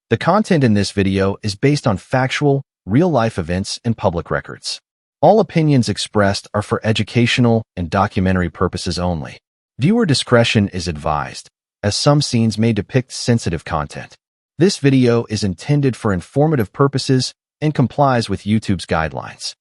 The content in this video is based on factual, real-life events and public records. All opinions expressed are for educational and documentary purposes only. Viewer discretion is advised, as some scenes may depict sensitive content. This video is intended for informative purposes and complies with YouTube's guidelines.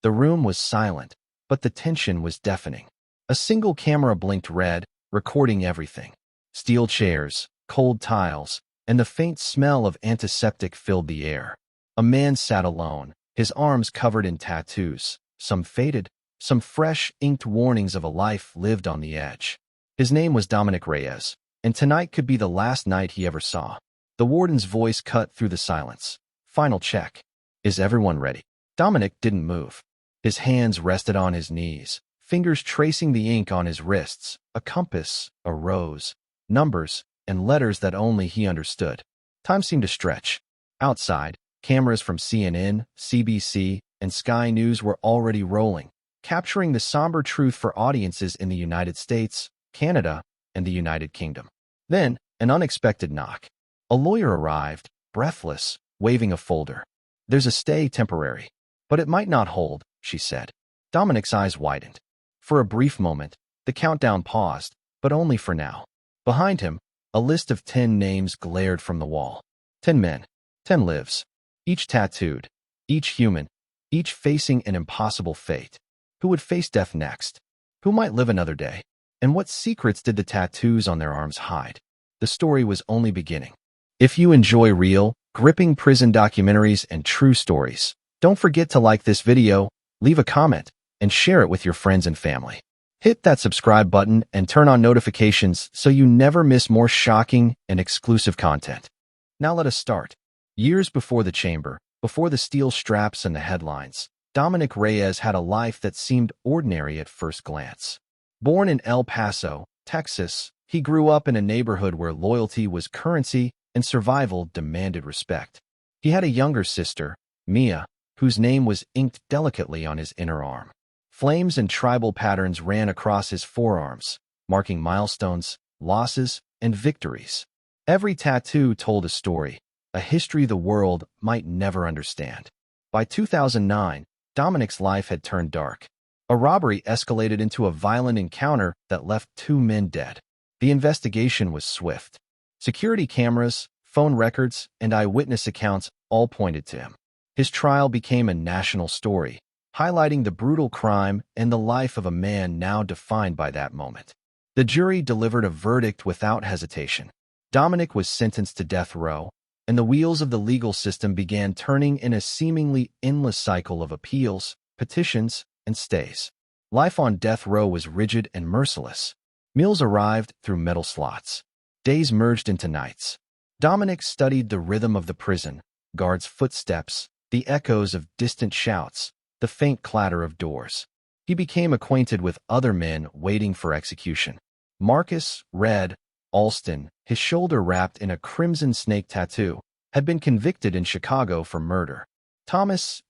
The room was silent, but the tension was deafening. A single camera blinked red, recording everything. Steel chairs, cold tiles, and the faint smell of antiseptic filled the air. A man sat alone, his arms covered in tattoos, some faded, some fresh, inked warnings of a life lived on the edge. His name was Dominic Reyes, and tonight could be the last night he ever saw. The warden's voice cut through the silence. Final check. Is everyone ready? Dominic didn't move. His hands rested on his knees, fingers tracing the ink on his wrists, a compass, a rose, numbers, and letters that only he understood. Time seemed to stretch. Outside, cameras from CNN, CBC, and Sky News were already rolling, capturing the somber truth for audiences in the United States, Canada, and the United Kingdom. Then, an unexpected knock. A lawyer arrived, breathless, waving a folder. "There's a stay temporary, but it might not hold," she said. Dominic's eyes widened. For a brief moment, the countdown paused, but only for now. Behind him, a list of 10 names glared from the wall. 10 men, 10 lives, each tattooed, each human, each facing an impossible fate. Who would face death next? Who might live another day? And what secrets did the tattoos on their arms hide? The story was only beginning. If you enjoy real, gripping prison documentaries and true stories, don't forget to like this video, leave a comment, and share it with your friends and family. Hit that subscribe button and turn on notifications so you never miss more shocking and exclusive content. Now let us start. Years before the chamber, before the steel straps and the headlines, Dominic Reyes had a life that seemed ordinary at first glance. Born in El Paso, Texas, he grew up in a neighborhood where loyalty was currency and survival demanded respect. He had a younger sister, Mia, whose name was inked delicately on his inner arm. Flames and tribal patterns ran across his forearms, marking milestones, losses, and victories. Every tattoo told a story, a history the world might never understand. By 2009, Dominic's life had turned dark. A robbery escalated into a violent encounter that left 2 men dead. The investigation was swift. Security cameras, phone records, and eyewitness accounts all pointed to him. His trial became a national story, highlighting the brutal crime and the life of a man now defined by that moment. The jury delivered a verdict without hesitation. Dominic was sentenced to death row, and the wheels of the legal system began turning in a seemingly endless cycle of appeals, petitions, and stays. Life on death row was rigid and merciless. Meals arrived through metal slots. Days merged into nights. Dominic studied the rhythm of the prison, guards' footsteps, the echoes of distant shouts, the faint clatter of doors. He became acquainted with other men waiting for execution. Marcus, Red, Alston, his shoulder wrapped in a crimson snake tattoo, had been convicted in Chicago for murder. Thomas,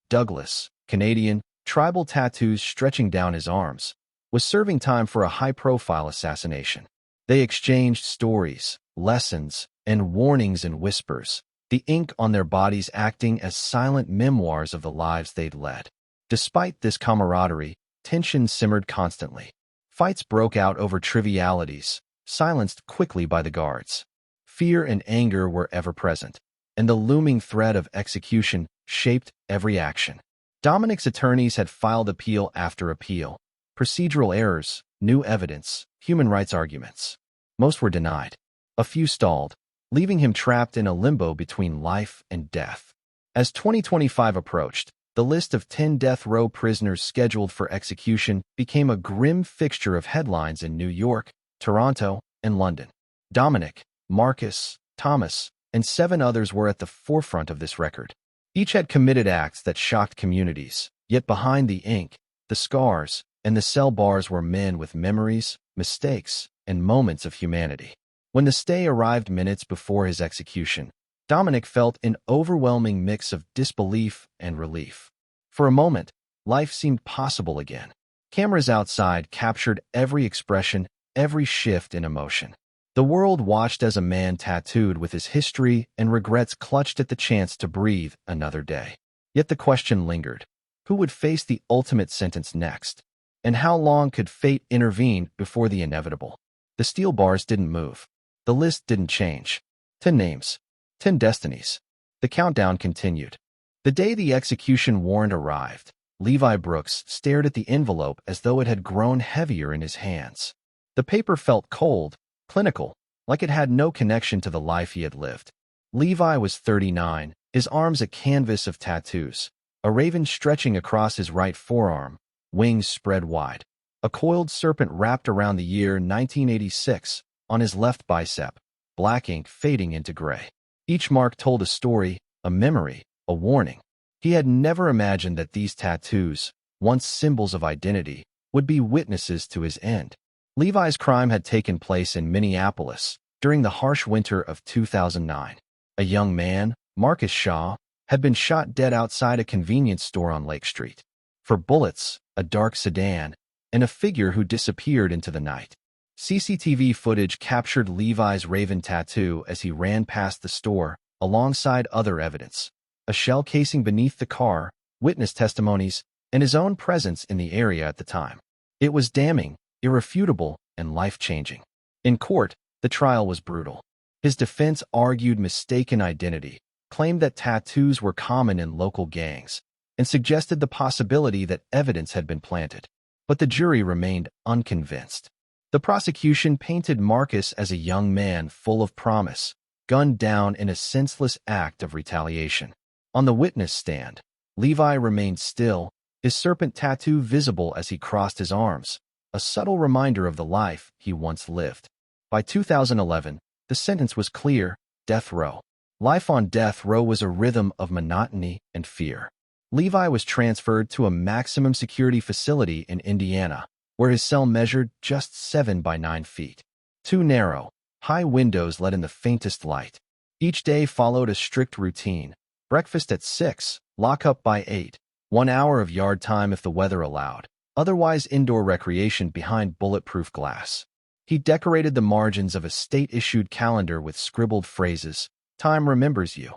Douglas, Canadian, tribal tattoos stretching down his arms, was serving time for a high-profile assassination. They exchanged stories, lessons, and warnings in whispers, the ink on their bodies acting as silent memoirs of the lives they'd led. Despite this camaraderie, tension simmered constantly. Fights broke out over trivialities, silenced quickly by the guards. Fear and anger were ever present, and the looming threat of execution shaped every action. Dominic's attorneys had filed appeal after appeal. Procedural errors, new evidence, human rights arguments. Most were denied. A few stalled, leaving him trapped in a limbo between life and death. As 2025 approached, the list of 10 death row prisoners scheduled for execution became a grim fixture of headlines in New York, Toronto, and London. Dominic, Marcus, Thomas, and 7 others were at the forefront of this record. Each had committed acts that shocked communities, yet behind the ink, the scars, and the cell bars were men with memories, mistakes, and moments of humanity. When the stay arrived minutes before his execution, Dominic felt an overwhelming mix of disbelief and relief. For a moment, life seemed possible again. Cameras outside captured every expression, every shift in emotion. The world watched as a man tattooed with his history and regrets clutched at the chance to breathe another day. Yet the question lingered. Who would face the ultimate sentence next? And how long could fate intervene before the inevitable? The steel bars didn't move. The list didn't change. 10 names. 10 destinies. The countdown continued. The day the execution warrant arrived, Levi Brooks stared at the envelope as though it had grown heavier in his hands. The paper felt cold, clinical, like it had no connection to the life he had lived. Levi was 39, his arms a canvas of tattoos, a raven stretching across his right forearm, wings spread wide, a coiled serpent wrapped around the year 1986 on his left bicep, black ink fading into gray. Each mark told a story, a memory, a warning. He had never imagined that these tattoos, once symbols of identity, would be witnesses to his end. Levi's crime had taken place in Minneapolis during the harsh winter of 2009. A young man, Marcus Shaw, had been shot dead outside a convenience store on Lake Street. 4 bullets, a dark sedan, and a figure who disappeared into the night. CCTV footage captured Levi's raven tattoo as he ran past the store, alongside other evidence. A shell casing beneath the car, witness testimonies, and his own presence in the area at the time. It was damning, irrefutable, and life-changing. In court, the trial was brutal. His defense argued mistaken identity, claimed that tattoos were common in local gangs, and suggested the possibility that evidence had been planted. But the jury remained unconvinced. The prosecution painted Marcus as a young man full of promise, gunned down in a senseless act of retaliation. On the witness stand, Levi remained still, his serpent tattoo visible as he crossed his arms, a subtle reminder of the life he once lived. By 2011, the sentence was clear: death row. Life on death row was a rhythm of monotony and fear. Levi was transferred to a maximum security facility in Indiana, where his cell measured just 7 by 9 feet. 2 narrow, high windows let in the faintest light. Each day followed a strict routine: breakfast at 6, lockup by 8, 1 hour of yard time if the weather allowed, otherwise indoor recreation behind bulletproof glass. He decorated the margins of a state-issued calendar with scribbled phrases: "Time remembers you,"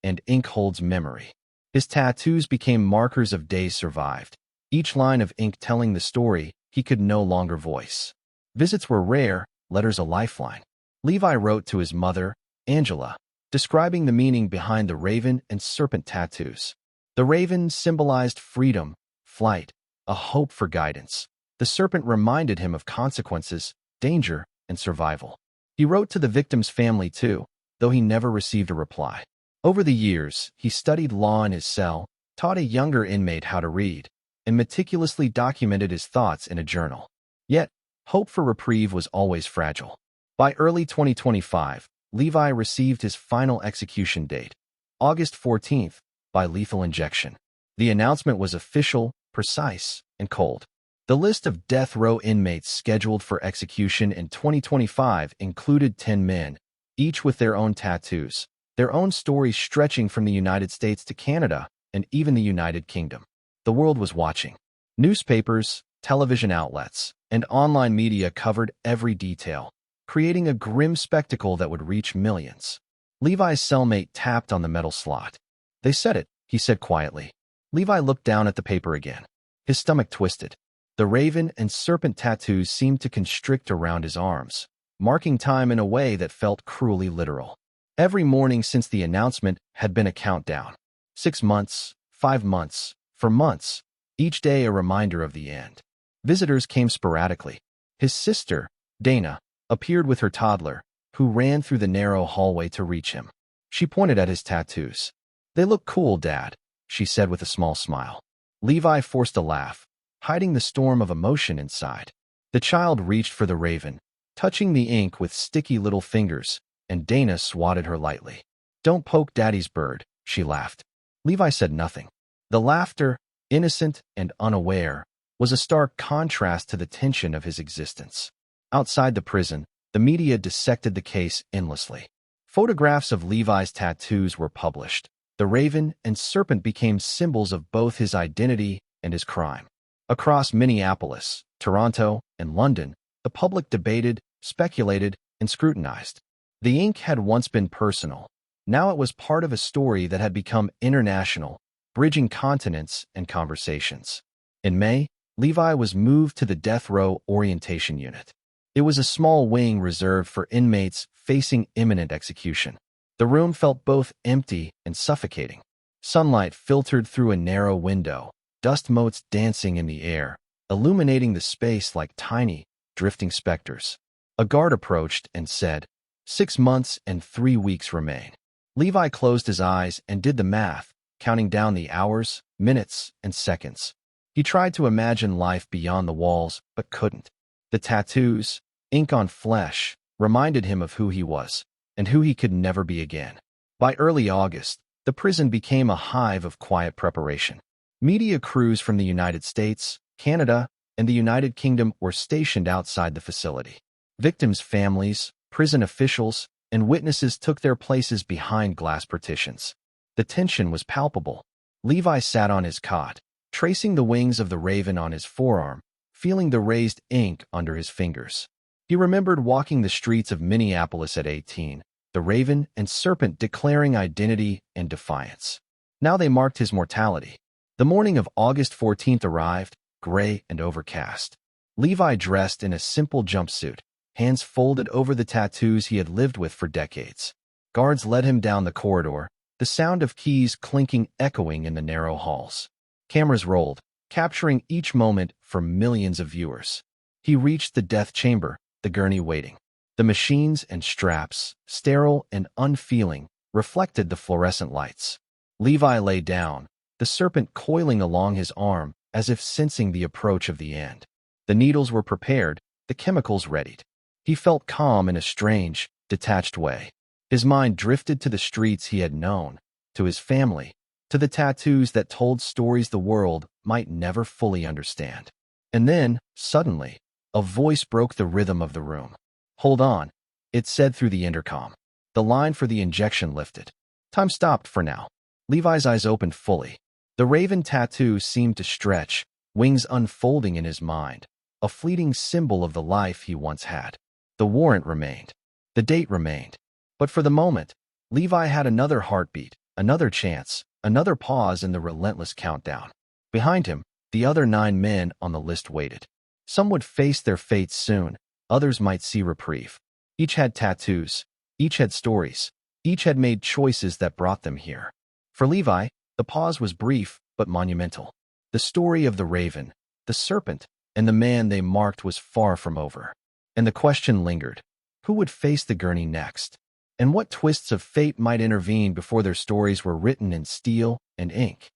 and "Ink holds memory." His tattoos became markers of days survived, each line of ink telling the story he could no longer voice. Visits were rare, letters a lifeline. Levi wrote to his mother, Angela, describing the meaning behind the raven and serpent tattoos. The raven symbolized freedom, flight, a hope for guidance. The serpent reminded him of consequences, danger, and survival. He wrote to the victim's family too, though he never received a reply. Over the years, he studied law in his cell, taught a younger inmate how to read, and meticulously documented his thoughts in a journal. Yet, hope for reprieve was always fragile. By early 2025, Levi received his final execution date, August 14th, by lethal injection. The announcement was official, precise, and cold. The list of death row inmates scheduled for execution in 2025 included 10 men, each with their own tattoos, their own stories stretching from the United States to Canada and even the United Kingdom. The world was watching. Newspapers, television outlets, and online media covered every detail, creating a grim spectacle that would reach millions. Levi's cellmate tapped on the metal slot. "They said it," he said quietly. Levi looked down at the paper again. His stomach twisted. The raven and serpent tattoos seemed to constrict around his arms, marking time in a way that felt cruelly literal. Every morning since the announcement had been a countdown. 6 months, 5 months, for months, each day a reminder of the end. Visitors came sporadically. His sister, Dana, appeared with her toddler, who ran through the narrow hallway to reach him. She pointed at his tattoos. "They look cool, Dad," she said with a small smile. Levi forced a laugh, hiding the storm of emotion inside. The child reached for the raven, touching the ink with sticky little fingers, and Dana swatted her lightly. "Don't poke Daddy's bird," she laughed. Levi said nothing. The laughter, innocent and unaware, was a stark contrast to the tension of his existence. Outside the prison, the media dissected the case endlessly. Photographs of Levi's tattoos were published. The raven and serpent became symbols of both his identity and his crime. Across Minneapolis, Toronto, and London, the public debated, speculated, and scrutinized. The ink had once been personal. Now it was part of a story that had become international, bridging continents and conversations. In May, Levi was moved to the death row orientation unit. It was a small wing reserved for inmates facing imminent execution. The room felt both empty and suffocating. Sunlight filtered through a narrow window, dust motes dancing in the air, illuminating the space like tiny, drifting specters. A guard approached and said, 6 months and 3 weeks remain. Levi closed his eyes and did the math, counting down the hours, minutes, and seconds. He tried to imagine life beyond the walls, but couldn't. The tattoos, ink on flesh, reminded him of who he was, and who he could never be again. By early August, the prison became a hive of quiet preparation. Media crews from the United States, Canada, and the United Kingdom were stationed outside the facility. Victims' families, prison officials, and witnesses took their places behind glass partitions. The tension was palpable. Levi sat on his cot, tracing the wings of the raven on his forearm, feeling the raised ink under his fingers. He remembered walking the streets of Minneapolis at 18, the raven and serpent declaring identity and defiance. Now they marked his mortality. The morning of August 14th arrived, gray and overcast. Levi dressed in a simple jumpsuit, hands folded over the tattoos he had lived with for decades. Guards led him down the corridor, the sound of keys clinking echoing in the narrow halls. Cameras rolled, capturing each moment for millions of viewers. He reached the death chamber, the gurney waiting. The machines and straps, sterile and unfeeling, reflected the fluorescent lights. Levi lay down, the serpent coiling along his arm as if sensing the approach of the end. The needles were prepared, the chemicals readied. He felt calm in a strange, detached way. His mind drifted to the streets he had known, to his family, to the tattoos that told stories the world might never fully understand. And then, suddenly, a voice broke the rhythm of the room. "Hold on," it said through the intercom. The line for the injection lifted. Time stopped for now. Levi's eyes opened fully. The raven tattoo seemed to stretch, wings unfolding in his mind, a fleeting symbol of the life he once had. The warrant remained. The date remained. But for the moment, Levi had another heartbeat, another chance, another pause in the relentless countdown. Behind him, the other 9 men on the list waited. Some would face their fates soon, others might see reprieve. Each had tattoos, each had stories, each had made choices that brought them here. For Levi, the pause was brief but monumental. The story of the raven, the serpent, and the man they marked was far from over. And the question lingered. Who would face the gurney next? And what twists of fate might intervene before their stories were written in steel and ink?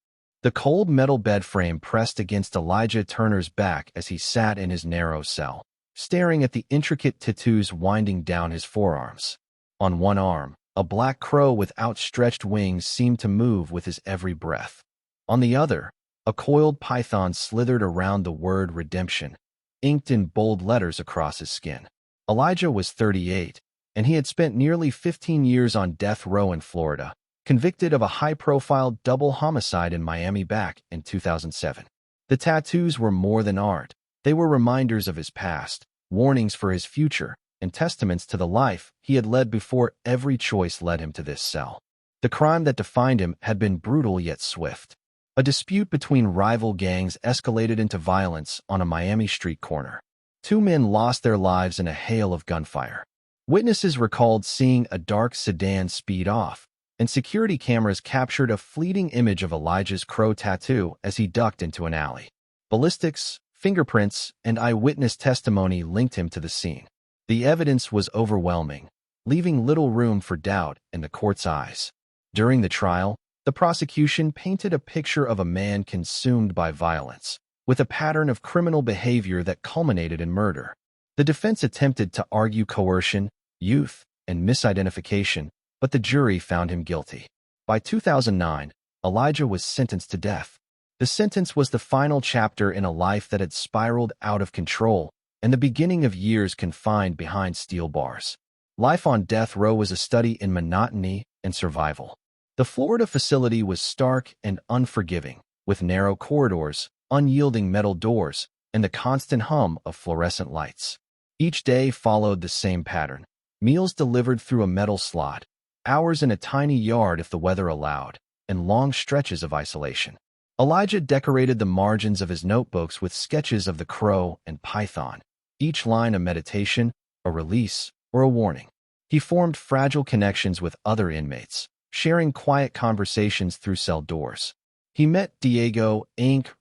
The cold metal bed frame pressed against Elijah Turner's back as he sat in his narrow cell, staring at the intricate tattoos winding down his forearms. On one arm, a black crow with outstretched wings seemed to move with his every breath. On the other, a coiled python slithered around the word redemption, inked in bold letters across his skin. Elijah was 38, and he had spent nearly 15 years on death row in Florida, convicted of a high-profile double homicide in Miami back in 2007. The tattoos were more than art. They were reminders of his past, warnings for his future, and testaments to the life he had led before every choice led him to this cell. The crime that defined him had been brutal yet swift. A dispute between rival gangs escalated into violence on a Miami street corner. 2 men lost their lives in a hail of gunfire. Witnesses recalled seeing a dark sedan speed off, and security cameras captured a fleeting image of Elijah's crow tattoo as he ducked into an alley. Ballistics, fingerprints, and eyewitness testimony linked him to the scene. The evidence was overwhelming, leaving little room for doubt in the court's eyes. During the trial, the prosecution painted a picture of a man consumed by violence, with a pattern of criminal behavior that culminated in murder. The defense attempted to argue coercion, youth, and misidentification, but the jury found him guilty. By 2009, Elijah was sentenced to death. The sentence was the final chapter in a life that had spiraled out of control and the beginning of years confined behind steel bars. Life on death row was a study in monotony and survival. The Florida facility was stark and unforgiving, with narrow corridors, unyielding metal doors, and the constant hum of fluorescent lights. Each day followed the same pattern. meals delivered through a metal slot, hours in a tiny yard if the weather allowed, and long stretches of isolation. Elijah decorated the margins of his notebooks with sketches of the crow and python, each line a meditation, a release, or a warning. He formed fragile connections with other inmates, sharing quiet conversations through cell doors. He met Diego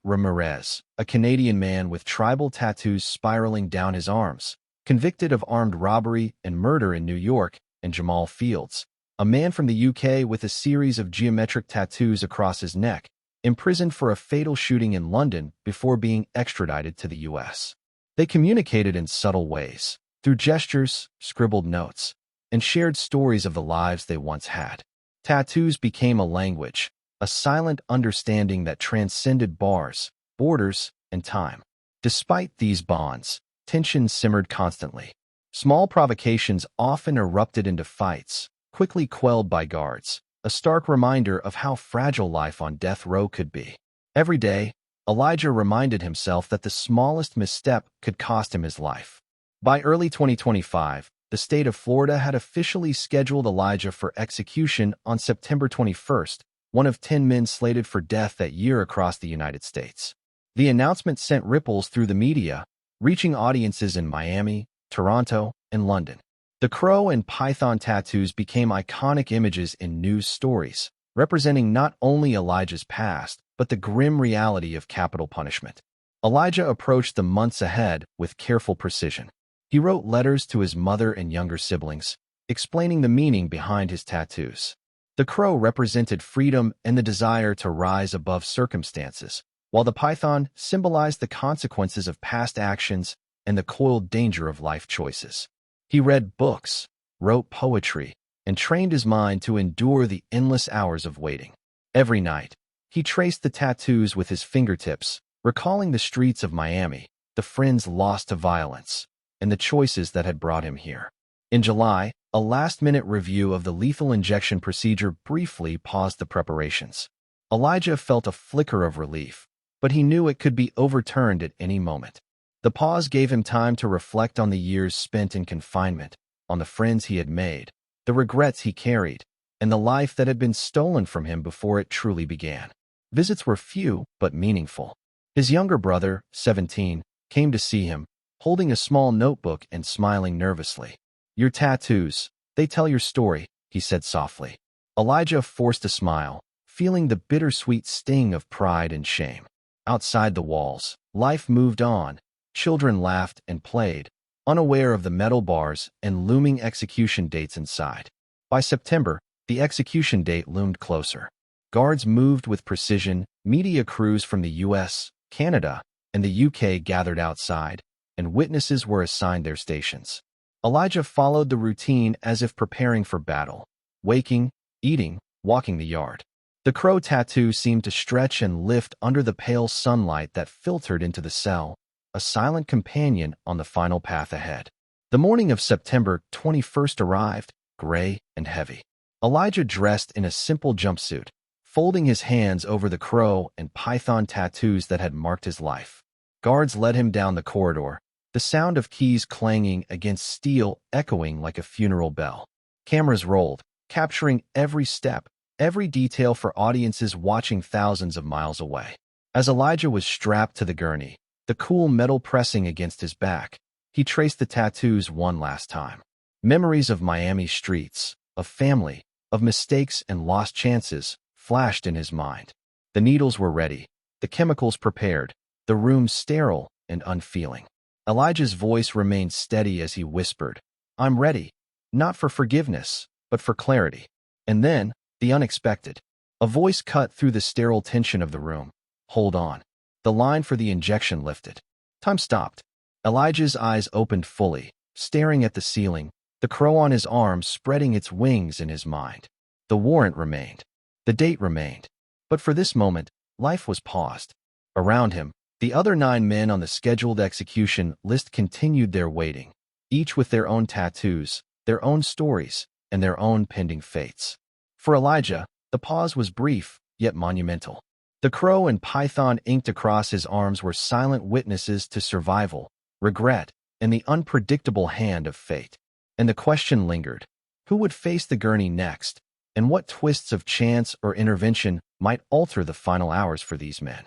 Ramirez, a Canadian man with tribal tattoos spiraling down his arms, convicted of armed robbery and murder in New York, and Jamal Fields, a man from the UK with a series of geometric tattoos across his neck, imprisoned for a fatal shooting in London before being extradited to the US. They communicated in subtle ways, through gestures, scribbled notes, and shared stories of the lives they once had. Tattoos became a language, a silent understanding that transcended bars, borders, and time. Despite these bonds, tension simmered constantly. Small provocations often erupted into fights, quickly quelled by guards, a stark reminder of how fragile life on death row could be. Every day, Elijah reminded himself that the smallest misstep could cost him his life. By early 2025, the state of Florida had officially scheduled Elijah for execution on September 21st, one of 10 men slated for death that year across the United States. The announcement sent ripples through the media, reaching audiences in Miami, Toronto, and London. The crow and python tattoos became iconic images in news stories, representing not only Elijah's past, but the grim reality of capital punishment. Elijah approached the months ahead with careful precision. He wrote letters to his mother and younger siblings, explaining the meaning behind his tattoos. The crow represented freedom and the desire to rise above circumstances, while the python symbolized the consequences of past actions and the coiled danger of life choices. He read books, wrote poetry, and trained his mind to endure the endless hours of waiting. Every night, he traced the tattoos with his fingertips, recalling the streets of Miami, the friends lost to violence, and the choices that had brought him here. In July, a last-minute review of the lethal injection procedure briefly paused the preparations. Elijah felt a flicker of relief, but he knew it could be overturned at any moment. The pause gave him time to reflect on the years spent in confinement, on the friends he had made, the regrets he carried, and the life that had been stolen from him before it truly began. Visits were few but meaningful. His younger brother, 17, came to see him, holding a small notebook and smiling nervously. "Your tattoos, they tell your story," he said softly. Elijah forced a smile, feeling the bittersweet sting of pride and shame. Outside the walls, life moved on. Children laughed and played, unaware of the metal bars and looming execution dates inside. By September, the execution date loomed closer. Guards moved with precision, media crews from the US, Canada, and the UK gathered outside, and witnesses were assigned their stations. Elijah followed the routine as if preparing for battle, waking, eating, walking the yard. The crow tattoo seemed to stretch and lift under the pale sunlight that filtered into the cell, a silent companion on the final path ahead. The morning of September 21st arrived, gray and heavy. Elijah dressed in a simple jumpsuit, folding his hands over the crow and python tattoos that had marked his life. Guards led him down the corridor, the sound of keys clanging against steel echoing like a funeral bell. Cameras rolled, capturing every step, every detail for audiences watching thousands of miles away. As Elijah was strapped to the gurney, the cool metal pressing against his back, he traced the tattoos one last time. Memories of Miami streets, of family, of mistakes and lost chances flashed in his mind. The needles were ready, the chemicals prepared, the room sterile and unfeeling. Elijah's voice remained steady as he whispered, "I'm ready, not for forgiveness, but for clarity." And then, the unexpected. A voice cut through the sterile tension of the room. "Hold on." The line for the injection lifted. Time stopped. Elijah's eyes opened fully, staring at the ceiling, the crow on his arm spreading its wings in his mind. The warrant remained. The date remained. But for this moment, life was paused. Around him, the other 9 men on the scheduled execution list continued their waiting, each with their own tattoos, their own stories, and their own pending fates. For Elijah, the pause was brief, yet monumental. The crow and python inked across his arms were silent witnesses to survival, regret, and the unpredictable hand of fate. And the question lingered. Who would face the gurney next? And what twists of chance or intervention might alter the final hours for these men?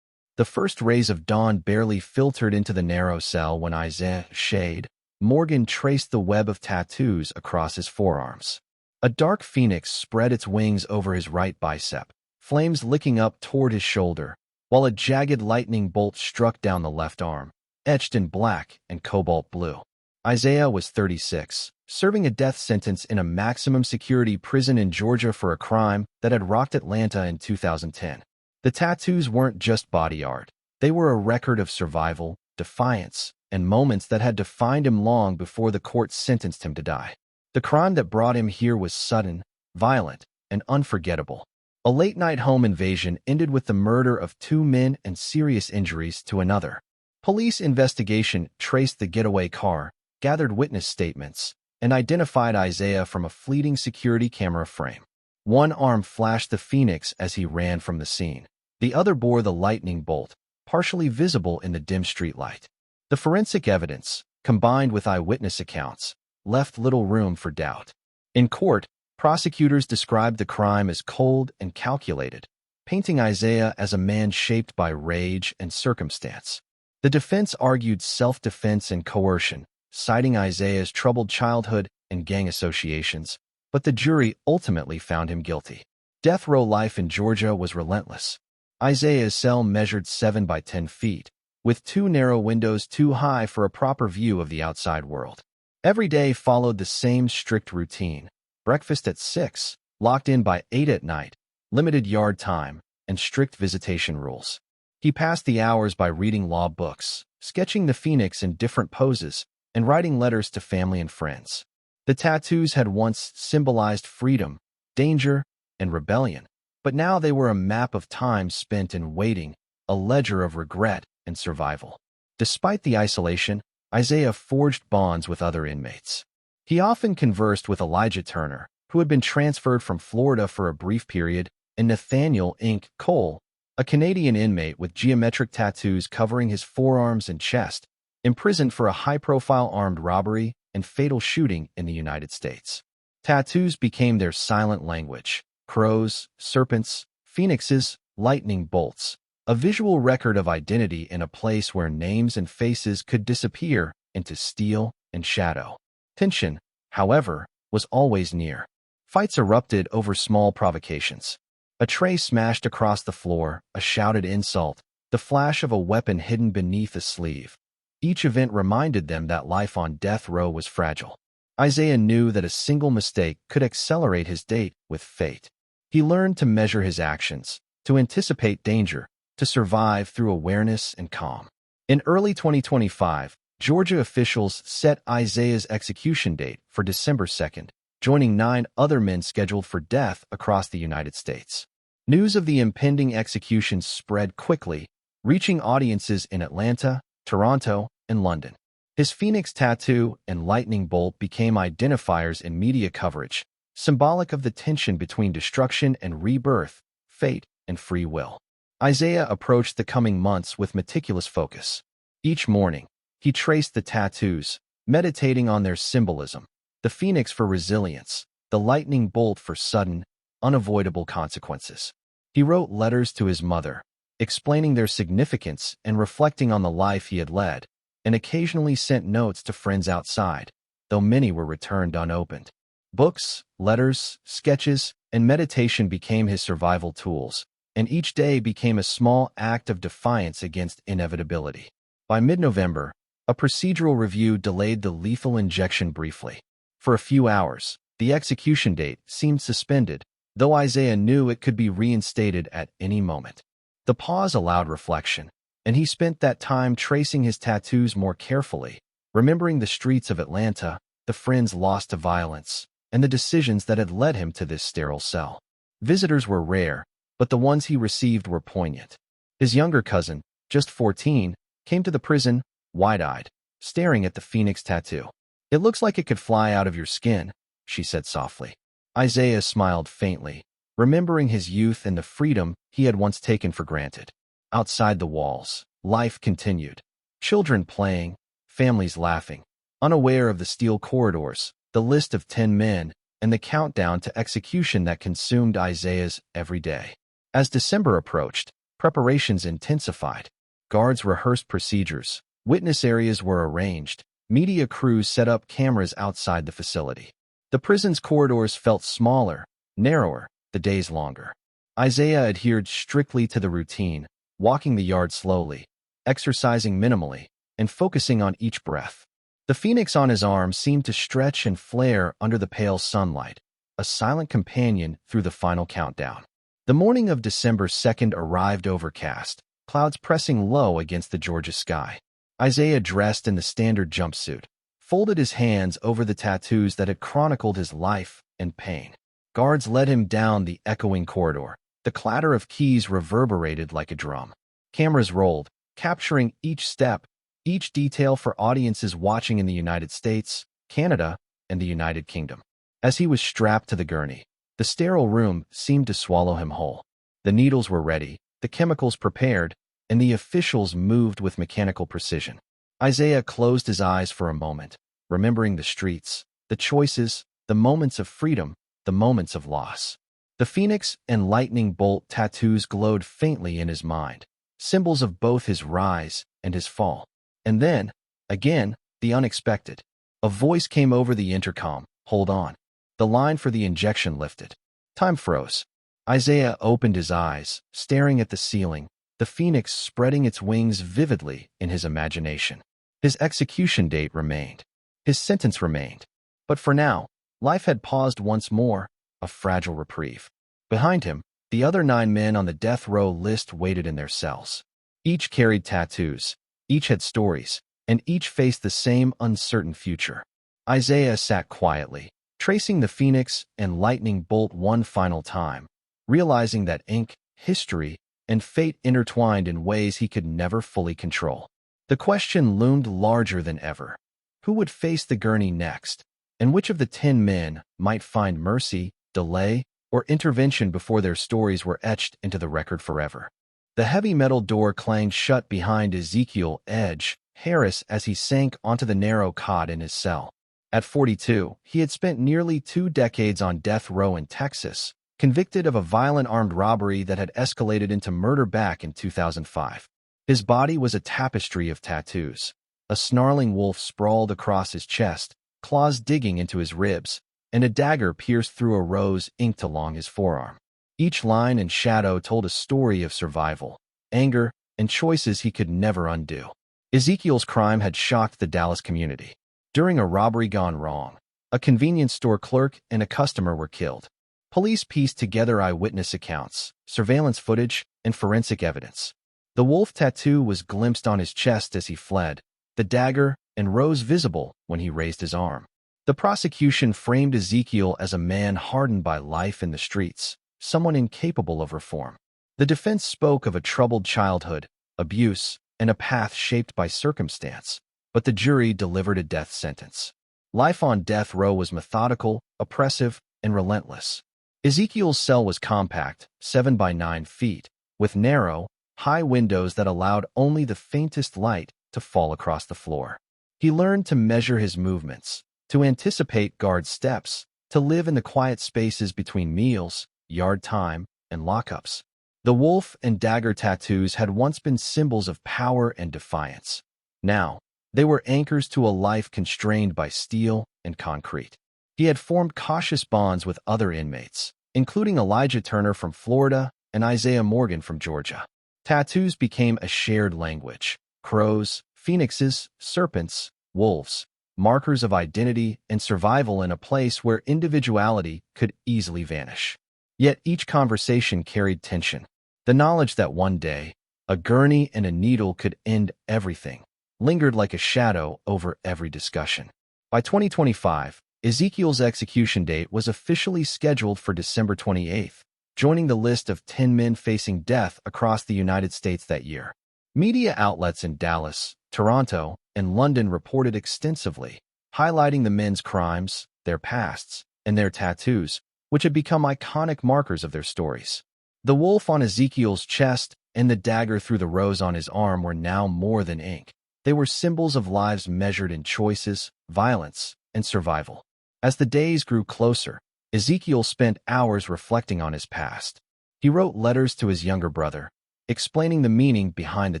The first rays of dawn barely filtered into the narrow cell when Isaiah Shade Morgan traced the web of tattoos across his forearms. A dark phoenix spread its wings over his right bicep, flames licking up toward his shoulder, while a jagged lightning bolt struck down the left arm, etched in black and cobalt blue. Isaiah was 36, serving a death sentence in a maximum security prison in Georgia for a crime that had rocked Atlanta in 2010. The tattoos weren't just body art. They were a record of survival, defiance, and moments that had defined him long before the court sentenced him to die. The crime that brought him here was sudden, violent, and unforgettable. A late-night home invasion ended with the murder of 2 men and serious injuries to another. Police investigation traced the getaway car, gathered witness statements, and identified Isaiah from a fleeting security camera frame. One arm flashed the phoenix as he ran from the scene. The other bore the lightning bolt, partially visible in the dim streetlight. The forensic evidence, combined with eyewitness accounts, left little room for doubt. In court, prosecutors described the crime as cold and calculated, painting Isaiah as a man shaped by rage and circumstance. The defense argued self-defense and coercion, citing Isaiah's troubled childhood and gang associations, but the jury ultimately found him guilty. Death row life in Georgia was relentless. Isaiah's cell measured 7 by 10 feet, with 2 narrow windows too high for a proper view of the outside world. Every day followed the same strict routine: breakfast at 6, locked in by 8 at night, limited yard time, and strict visitation rules. He passed the hours by reading law books, sketching the phoenix in different poses, and writing letters to family and friends. The tattoos had once symbolized freedom, danger, and rebellion, but now they were a map of time spent in waiting, a ledger of regret and survival. Despite the isolation, Isaiah forged bonds with other inmates. He often conversed with Elijah Turner, who had been transferred from Florida for a brief period, and Nathaniel Cole, a Canadian inmate with geometric tattoos covering his forearms and chest, imprisoned for a high-profile armed robbery and fatal shooting in the United States. Tattoos became their silent language: crows, serpents, phoenixes, lightning bolts, a visual record of identity in a place where names and faces could disappear into steel and shadow. Tension, however, was always near. Fights erupted over small provocations. A tray smashed across the floor, a shouted insult, the flash of a weapon hidden beneath a sleeve. Each event reminded them that life on death row was fragile. Isaiah knew that a single mistake could accelerate his date with fate. He learned to measure his actions, to anticipate danger, to survive through awareness and calm. In early 2025, Georgia officials set Isaiah's execution date for December 2nd, joining 9 other men scheduled for death across the United States. News of the impending execution spread quickly, reaching audiences in Atlanta, Toronto, and London. His phoenix tattoo and lightning bolt became identifiers in media coverage, symbolic of the tension between destruction and rebirth, fate and free will. Isaiah approached the coming months with meticulous focus. Each morning, he traced the tattoos, meditating on their symbolism: the phoenix for resilience, the lightning bolt for sudden, unavoidable consequences. He wrote letters to his mother, explaining their significance and reflecting on the life he had led, and occasionally sent notes to friends outside, though many were returned unopened. Books, letters, sketches, and meditation became his survival tools, and each day became a small act of defiance against inevitability. By mid-November, a procedural review delayed the lethal injection briefly. For a few hours, the execution date seemed suspended, though Isaiah knew it could be reinstated at any moment. The pause allowed reflection, and he spent that time tracing his tattoos more carefully, remembering the streets of Atlanta, the friends lost to violence, and the decisions that had led him to this sterile cell. Visitors were rare, but the ones he received were poignant. His younger cousin, just 14, came to the prison, wide-eyed, staring at the phoenix tattoo. "It looks like it could fly out of your skin," she said softly. Isaiah smiled faintly, remembering his youth and the freedom he had once taken for granted. Outside the walls, life continued. Children playing, families laughing. Unaware of the steel corridors, the list of 10 men, and the countdown to execution that consumed Isaiah's every day. As December approached, preparations intensified. Guards rehearsed procedures, witness areas were arranged, media crews set up cameras outside the facility. The prison's corridors felt smaller, narrower, the days longer. Isaiah adhered strictly to the routine, walking the yard slowly, exercising minimally, and focusing on each breath. The phoenix on his arm seemed to stretch and flare under the pale sunlight, a silent companion through the final countdown. The morning of December 2nd arrived overcast, clouds pressing low against the Georgia sky. Isaiah, dressed in the standard jumpsuit, folded his hands over the tattoos that had chronicled his life and pain. Guards led him down the echoing corridor. The clatter of keys reverberated like a drum. Cameras rolled, capturing each step, each detail for audiences watching in the United States, Canada, and the United Kingdom. As he was strapped to the gurney, the sterile room seemed to swallow him whole. The needles were ready, the chemicals prepared, and the officials moved with mechanical precision. Isaiah closed his eyes for a moment, remembering the streets, the choices, the moments of freedom, the moments of loss. The phoenix and lightning bolt tattoos glowed faintly in his mind, symbols of both his rise and his fall. And then, again, the unexpected. A voice came over the intercom. "Hold on." The line for the injection lifted. Time froze. Isaiah opened his eyes, staring at the ceiling, the phoenix spreading its wings vividly in his imagination. His execution date remained. His sentence remained. But for now, life had paused once more, a fragile reprieve. Behind him, the other 9 men on the death row list waited in their cells. Each carried tattoos, each had stories, and each faced the same uncertain future. Isaiah sat quietly, tracing the phoenix and lightning bolt one final time, realizing that ink, history, and fate intertwined in ways he could never fully control. The question loomed larger than ever. Who would face the gurney next, and which of the 10 men might find mercy, delay, or intervention before their stories were etched into the record forever? The heavy metal door clanged shut behind Ezekiel Harris as he sank onto the narrow cot in his cell. At 42, he had spent nearly 2 decades on death row in Texas, convicted of a violent armed robbery that had escalated into murder back in 2005. His body was a tapestry of tattoos. A snarling wolf sprawled across his chest, claws digging into his ribs, and a dagger pierced through a rose inked along his forearm. Each line and shadow told a story of survival, anger, and choices he could never undo. Ezekiel's crime had shocked the Dallas community. During a robbery gone wrong, a convenience store clerk and a customer were killed. Police pieced together eyewitness accounts, surveillance footage, and forensic evidence. The wolf tattoo was glimpsed on his chest as he fled, the dagger and rose visible when he raised his arm. The prosecution framed Ezekiel as a man hardened by life in the streets, someone incapable of reform. The defense spoke of a troubled childhood, abuse, and a path shaped by circumstance, but the jury delivered a death sentence. Life on death row was methodical, oppressive, and relentless. Ezekiel's cell was compact, 7 by 9 feet, with narrow, high windows that allowed only the faintest light to fall across the floor. He learned to measure his movements, to anticipate guard steps, to live in the quiet spaces between meals, yard time, and lockups. The wolf and dagger tattoos had once been symbols of power and defiance. Now, they were anchors to a life constrained by steel and concrete. He had formed cautious bonds with other inmates, including Elijah Turner from Florida and Isaiah Morgan from Georgia. Tattoos became a shared language. Crows, phoenixes, serpents, wolves, markers of identity and survival in a place where individuality could easily vanish. Yet each conversation carried tension. The knowledge that one day, a gurney and a needle could end everything lingered like a shadow over every discussion. By 2025, Ezekiel's execution date was officially scheduled for December 28th, joining the list of 10 men facing death across the United States that year. Media outlets in Dallas, Toronto, and London reported extensively, highlighting the men's crimes, their pasts, and their tattoos, which had become iconic markers of their stories. The wolf on Ezekiel's chest and the dagger through the rose on his arm were now more than ink. They were symbols of lives measured in choices, violence, and survival. As the days grew closer, Ezekiel spent hours reflecting on his past. He wrote letters to his younger brother, explaining the meaning behind the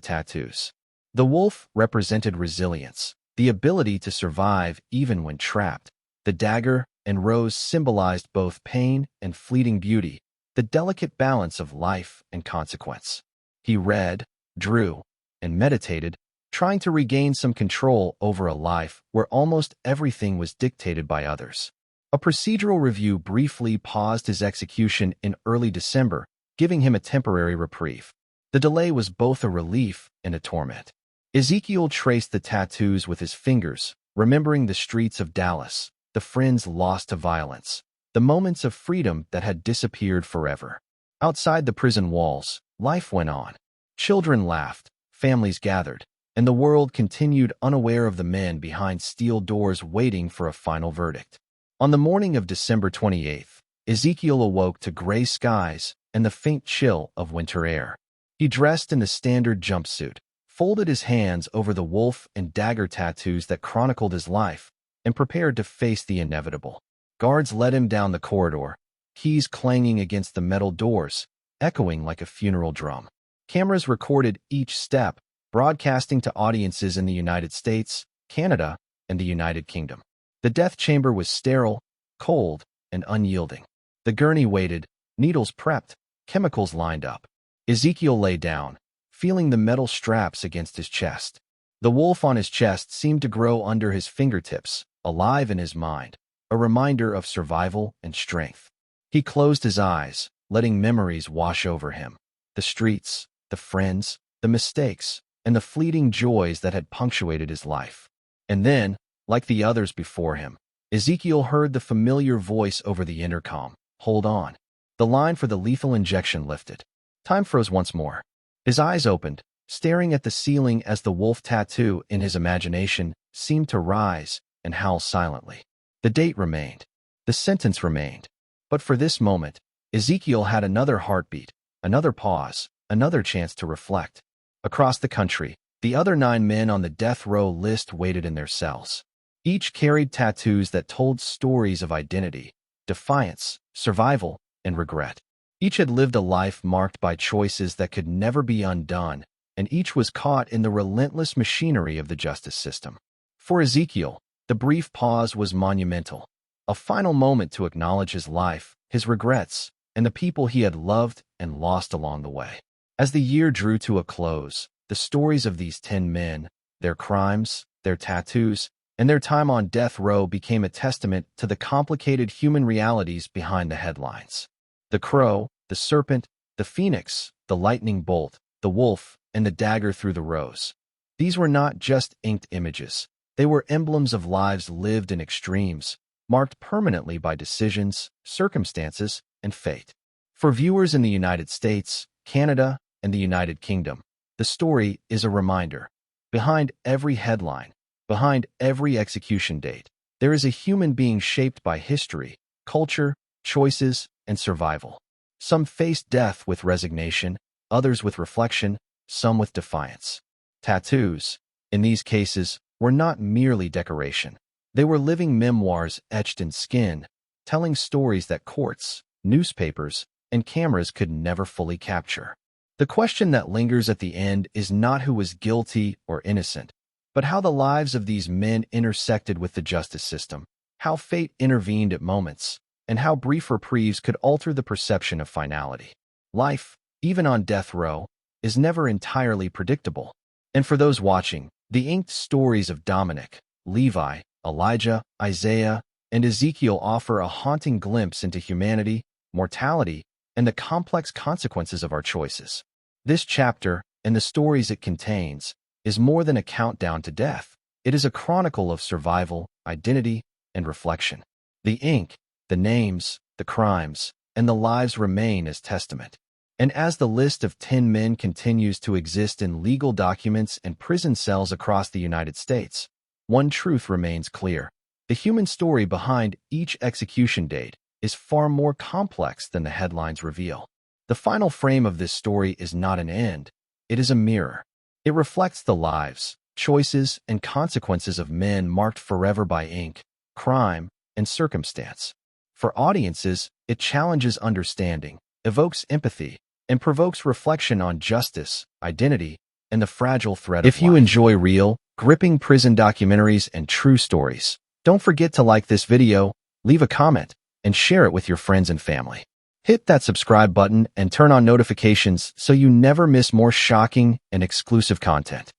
tattoos. The wolf represented resilience, the ability to survive even when trapped. The dagger and rose symbolized both pain and fleeting beauty, the delicate balance of life and consequence. He read, drew, and meditated, trying to regain some control over a life where almost everything was dictated by others. A procedural review briefly paused his execution in early December, giving him a temporary reprieve. The delay was both a relief and a torment. Ezekiel traced the tattoos with his fingers, remembering the streets of Dallas, the friends lost to violence, the moments of freedom that had disappeared forever. Outside the prison walls, life went on. Children laughed, families gathered, and the world continued unaware of the men behind steel doors waiting for a final verdict. On the morning of December 28th, Ezekiel awoke to gray skies and the faint chill of winter air. He dressed in the standard jumpsuit, folded his hands over the wolf and dagger tattoos that chronicled his life, and prepared to face the inevitable. Guards led him down the corridor, keys clanging against the metal doors, echoing like a funeral drum. Cameras recorded each step, broadcasting to audiences in the United States, Canada, and the United Kingdom. The death chamber was sterile, cold, and unyielding. The gurney waited, needles prepped, chemicals lined up. Ezekiel lay down, feeling the metal straps against his chest. The wolf on his chest seemed to grow under his fingertips, alive in his mind, a reminder of survival and strength. He closed his eyes, letting memories wash over him. The streets, the friends, the mistakes, and the fleeting joys that had punctuated his life. And then, like the others before him, Ezekiel heard the familiar voice over the intercom. Hold on. The line for the lethal injection lifted. Time froze once more. His eyes opened, staring at the ceiling as the wolf tattoo in his imagination seemed to rise and howl silently. The date remained. The sentence remained. But for this moment, Ezekiel had another heartbeat, another pause, another chance to reflect. Across the country, the other 9 men on the death row list waited in their cells. Each carried tattoos that told stories of identity, defiance, survival, and regret. Each had lived a life marked by choices that could never be undone, and each was caught in the relentless machinery of the justice system. For Ezekiel, the brief pause was monumental, a final moment to acknowledge his life, his regrets, and the people he had loved and lost along the way. As the year drew to a close, the stories of these 10 men, their crimes, their tattoos, and their time on death row became a testament to the complicated human realities behind the headlines. The crow, the serpent, the phoenix, the lightning bolt, the wolf, and the dagger through the rose. These were not just inked images. They were emblems of lives lived in extremes, marked permanently by decisions, circumstances, and fate. For viewers in the United States, Canada, and the United Kingdom, the story is a reminder. Behind every headline, behind every execution date, there is a human being shaped by history, culture, choices, and survival. Some faced death with resignation, others with reflection, some with defiance. Tattoos, in these cases, were not merely decoration. They were living memoirs etched in skin, telling stories that courts, newspapers, and cameras could never fully capture. The question that lingers at the end is not who was guilty or innocent, but how the lives of these men intersected with the justice system, how fate intervened at moments, and how brief reprieves could alter the perception of finality. Life, even on death row, is never entirely predictable. And for those watching, the inked stories of Dominic, Levi, Elijah, Isaiah, and Ezekiel offer a haunting glimpse into humanity, mortality, and the complex consequences of our choices. This chapter, and the stories it contains, is more than a countdown to death. It is a chronicle of survival, identity, and reflection. The ink, the names, the crimes, and the lives remain as testament. And as the list of 10 men continues to exist in legal documents and prison cells across the United States, one truth remains clear. The human story behind each execution date is far more complex than the headlines reveal. The final frame of this story is not an end. It is a mirror. It reflects the lives, choices, and consequences of men marked forever by ink, crime, and circumstance. For audiences, it challenges understanding, evokes empathy, and provokes reflection on justice, identity, and the fragile thread of life. If you enjoy real, gripping prison documentaries and true stories, don't forget to like this video, leave a comment, and share it with your friends and family. Hit that subscribe button and turn on notifications so you never miss more shocking and exclusive content.